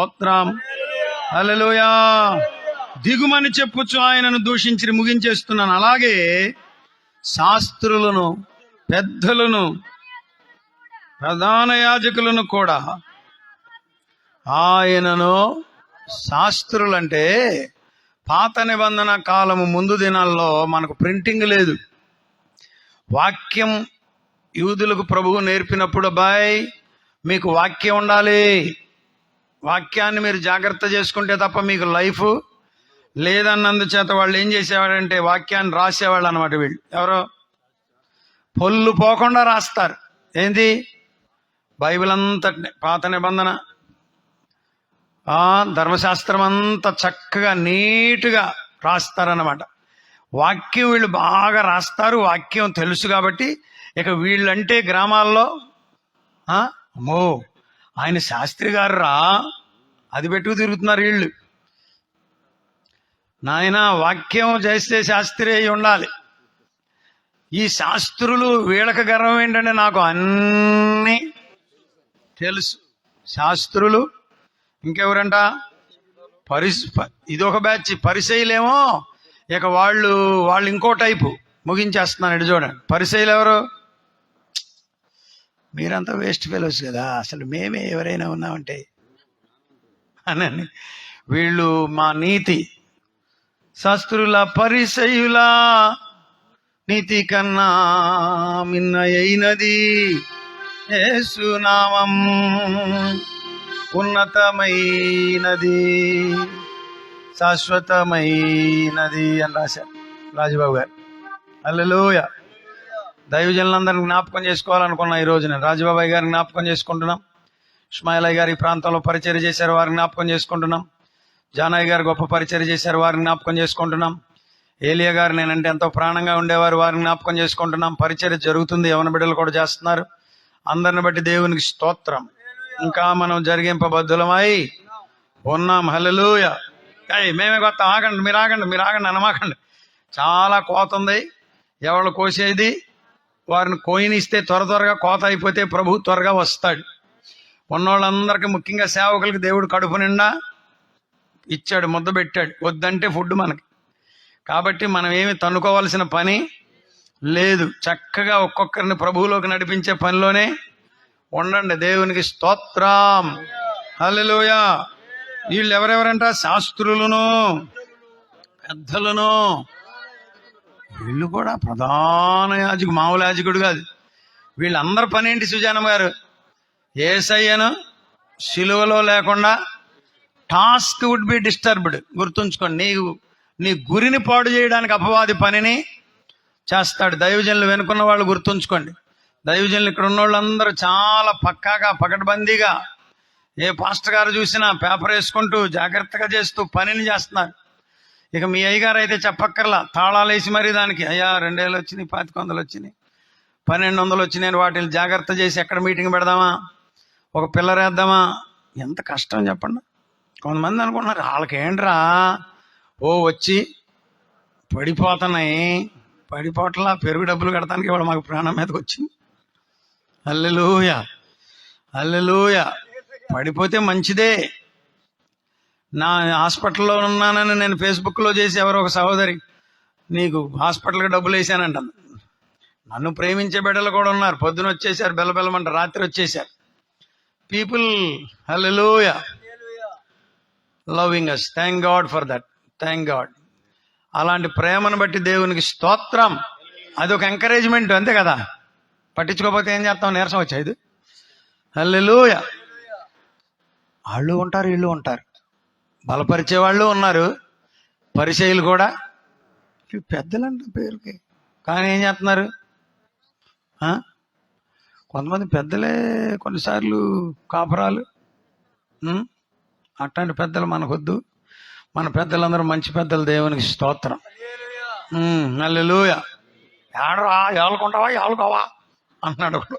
స్తోత్రం. హల్లెలూయా. దిగుమని చెప్పుచు ఆయనను దూషించి ముగించేస్తున్నాను. అలాగే శాస్త్రులను, పెద్దలను, ప్రధాన యాజకులను కూడా ఆయనను, శాస్త్రులంటే పాత నిబంధన కాలము ముందు దినాల్లో మనకు ప్రింటింగ్ లేదు. వాక్యం యూదులకు ప్రభువు నేర్పినప్పుడు, అబ్బాయి మీకు వాక్యం ఉండాలి, వాక్యాన్ని మీరు జాగ్రత్త చేసుకుంటే తప్ప మీకు లైఫ్ లేదన్నందుచేత వాళ్ళు ఏం చేసేవాడంటే వాక్యాన్ని రాసేవాళ్ళు అనమాట. వీళ్ళు ఎవరో పొల్లు పోకుండా రాస్తారు. ఏంది? బైబిల్ అంతా, పాత నిబంధన, ధర్మశాస్త్రం అంతా చక్కగా నీట్గా రాస్తారన్నమాట. వాక్యం వీళ్ళు బాగా రాస్తారు. వాక్యం తెలుసు కాబట్టి ఇక వీళ్ళంటే గ్రామాల్లో అమ్మో ఆయన శాస్త్రి గారు రా, అది పెట్టుకు తిరుగుతున్నారు వీళ్ళు. నాయన వాక్యం చేస్తే శాస్త్రి అయి ఉండాలి. ఈ శాస్త్రులు వీళ్ళకి గర్వం ఏంటంటే నాకు అన్నీ తెలుసు. శాస్త్రులు ఇంకెవరంట? ఇదొక బ్యాచ్. పరిసయ్యులేమో ఇక వాళ్ళు ఇంకో టైపు. ముగించేస్తున్నాను, ఇటు చూడండి. పరిసయ్యులు ఎవరు? మీరంతా వేస్ట్ ఫెలోస్ కదా, అసలు మేమే ఎవరైనా ఉన్నామంటే అని. వీళ్ళు మా నీతి, శాస్త్రుల పరిసయ్యుల నీతి కన్నా మిన్న అయినది యేసు నామం, ఉన్నతమైనది, శాశ్వతమైనది అని రాశారు రాజుబాబు గారు. హల్లెలూయా. దైవజనులందరినీ జ్ఞాపకం చేసుకోవాలనుకున్నా ఈరోజు నేను. రాజుబాబాయ్ గారిని జ్ఞాపకం చేసుకుంటున్నాం. ఇస్మాయిలయ్య గారు ఈ ప్రాంతంలో పరిచర్య చేశారు, వారిని జ్ఞాపకం చేసుకుంటున్నాం. జానయ్య గారు గొప్ప పరిచర్య చేశారు, వారిని జ్ఞాపకం చేసుకుంటున్నాం. ఏలియా గారు నేనంటే ఎంతో ప్రాణంగా ఉండేవారు, వారిని జ్ఞాపకం చేసుకుంటున్నాం. పరిచర్య జరుగుతుంది, యవన బిడ్డలు కూడా చేస్తున్నారు. అందరిని బట్టి దేవునికి స్తోత్రం. ఇంకా మనం జరిగింపబద్ధులమై ఉన్నాం. హల్లెలూయా. మేమే కొత్త. ఆగండి, మీరు ఆగండి అనమాకండి. చాలా కోత ఉంది. ఎవరు కోసేది వారిని కోయినిస్తే త్వరగా కోత అయిపోతే ప్రభు త్వరగా వస్తాడు. ఉన్నోళ్ళందరికీ, ముఖ్యంగా సేవకులకి దేవుడు కడుపు నిండా ఇచ్చాడు, ముద్ద పెట్టాడు. వద్దంటే ఫుడ్ మనకి. కాబట్టి మనం ఏమి తన్నుకోవాల్సిన పని లేదు. చక్కగా ఒక్కొక్కరిని ప్రభువులోకి నడిపించే పనిలోనే ఉండండి. దేవునికి స్తోత్రం. హల్లెలూయా. వీళ్ళు ఎవరెవరంట? శాస్త్రులను, పెద్దలను. వీళ్ళు కూడా ప్రధాన యాజకుడు, మామూలు యాజకుడు కాదు. వీళ్ళందరి పని ఏంటి సుజానమ్మ గారు? యేసయ్యను సిలువలో లేకుండా టాస్క్ వుడ్ బి డిస్టర్బ్డ్. గుర్తుంచుకోండి, నీ గురిని పాడు చేయడానికి అపవాది పనిని చేస్తాడు. దైవజనులు వెనుకున్న వాళ్ళు గుర్తుంచుకోండి. దైవజనులు ఇక్కడ ఉన్న వాళ్ళందరూ చాలా పక్కాగా, పకడ్బందీగా, ఏ పాస్టర్ గారు చూసినా పేపర్ వేసుకుంటూ జాగ్రత్తగా చేస్తూ పనిని చేస్తున్నారు. ఇక మీ అయ్యగారు అయితే చెప్పక్కర్లా, తాళాలు వేసి మరీ దానికి, అయ్యా 2000 వచ్చినాయి, 2500 వచ్చినాయి, 1200 వచ్చినాయి, వాటిని జాగ్రత్త చేసి ఎక్కడ మీటింగ్ పెడదామా, ఒక పిల్లర్ వేద్దామా. ఎంత కష్టం చెప్పండి. కొంతమంది అనుకుంటున్నారు వాళ్ళకేంట్రా, వచ్చి పడిపోతున్నాయి. పడిపోట్లా, పెరుగు డబ్బులు కడతానికి ఇవాళ మాకు ప్రాణం మీదకి వచ్చింది. హల్లెలూయా, హల్లెలూయా. పడిపోతే మంచిదే. నా హాస్పిటల్లో ఉన్నానని నేను ఫేస్బుక్లో చేసి ఎవరో ఒక సహోదరి, నీకు హాస్పిటల్కి డబ్బులు వేసానంటాను. నన్ను ప్రేమించే బిడ్డలు కూడా ఉన్నారు. పొద్దున వచ్చేసారు, బెల్లబెల్లమంట, రాత్రి వచ్చేసారు. People, hallelujah, loving us. Thank God for that. Thank God. అలాంటి ప్రేమను బట్టి దేవునికి స్తోత్రం. అదొక ఎంకరేజ్మెంట్, అంతే కదా. పట్టించుకోకపోతే ఏం చేస్తాం, నీరసం వచ్చేది. హల్లెలూయా. వాళ్ళు ఉంటారు, వీళ్ళు ఉంటారు, బలపరిచే వాళ్ళు ఉన్నారు, పరిచయులు కూడా. పెద్దలంట పేరుకి, కానీ ఏం చేస్తున్నారు? కొంతమంది పెద్దలే కొన్నిసార్లు కాపురాలు. అట్లాంటి పెద్దలు మనకొద్దు. మన పెద్దలందరూ మంచి పెద్దలు. దేవునికి స్తోత్రం. హల్లెలూయా. ఏడరా, ఏలుకుంటావా, ఏలుకోవా అన్నాడు ఒకడు.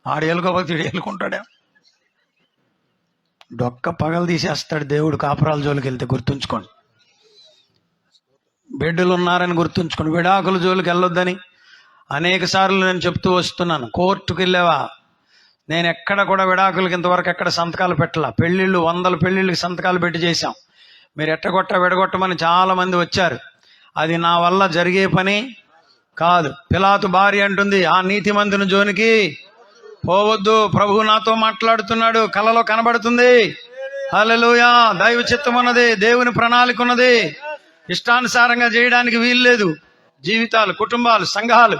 ఆడు ఏలుకోకపోతే ఈడు ఏలుకుంటాడే. డొక్క పగలు తీసేస్తాడు దేవుడు కాపురాల జోలికి వెళ్తే. గుర్తుంచుకోండి. బిడ్డలు ఉన్నారని గుర్తుంచుకోండి. విడాకుల జోలికి వెళ్ళొద్దని అనేక సార్లు నేను చెప్తూ వస్తున్నాను. కోర్టుకు వెళ్ళావా, నేను ఎక్కడ కూడా విడాకులకి ఇంతవరకు ఎక్కడ సంతకాలు పెట్టాల. పెళ్ళిళ్ళు 100 పెళ్ళిళ్ళకి సంతకాలు పెట్టి చేశాం. మీరు ఎట్టగొట్ట విడగొట్టమని చాలా మంది వచ్చారు. అది నా వల్ల జరిగే పని కాదు. పిలాతు భార్య అంటుంది, ఆ నీతిమంతుని జోనికి పోవద్దు, ప్రభువు నాతో మాట్లాడుతున్నాడు, కలలో కనబడుతుంది. హల్లెలూయా. దైవ చిత్తం ఉన్నది, దేవుని ప్రణాళిక ఉన్నది. ఇష్టానుసారంగా చేయడానికి వీల్లేదు. జీవితాలు, కుటుంబాలు, సంఘాలు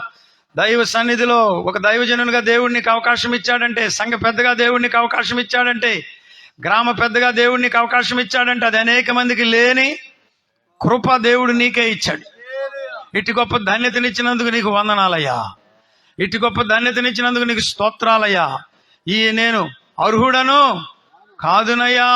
దైవ సన్నిధిలో ఒక దైవజనునిగా దేవుడు నీకు అవకాశం ఇచ్చాడంటే, సంఘ పెద్దగా దేవుడు నీకు అవకాశం ఇచ్చాడంటే, గ్రామ పెద్దగా దేవుడు నీకు అవకాశం ఇచ్చాడంటే, అది అనేక మందికి లేని కృప దేవుడు నీకే ఇచ్చాడు. ఇటు గొప్ప ధన్యతనిచ్చినందుకు నీకు వందనాలయ్యా. ఇటు గొప్ప ధన్యతనిచ్చినందుకు నీకు స్తోత్రాలయ్యా. ఈ నేను అర్హుడను కాదునయ్యా.